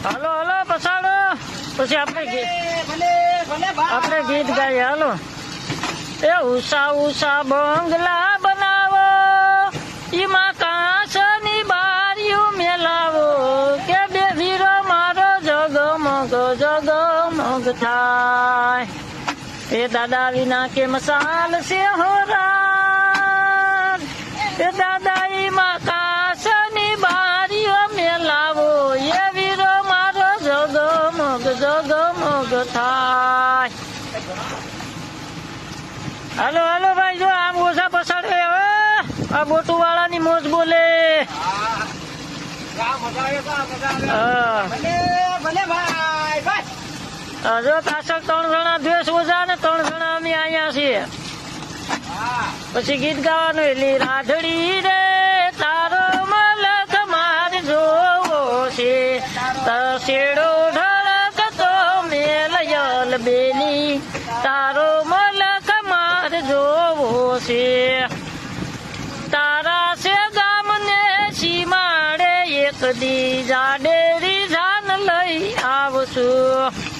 હાલો હાલો પસાડો પછી આપણે ગીત ગાઈએ હાલો એ ઉષા ઉષા બંગલા બનાવો એમાં કાચની બારીઓ મેલાવો કે બે વીરો મારો જગમગ જગમગ થાય એ દાદા વિના કે મસાલ છે હોરા એ દાદા એમાં કાચની બારીઓ મેલાવો એ વીરો મારો જગમગ જગમગ થાય હાલો હાલો ભાઈ જો આમ ઓછા પસાડે હવે આ બોટુ વાળાની મોજ બોલે જો પાછળ 3 જણા દ્વેષ ઓછા ને 3 જણા અમે અહીંયા છીએ પછી ગીત ગાવાનું એલી રાધડી રે તારો મલક માર જોવો છે તસેડો ઢળકતો મેલયલ બેની તારો મલક માર જોવો છે તારા છે ગામને સીમાડે એક દી જાડેરી જાન લઈ આવશું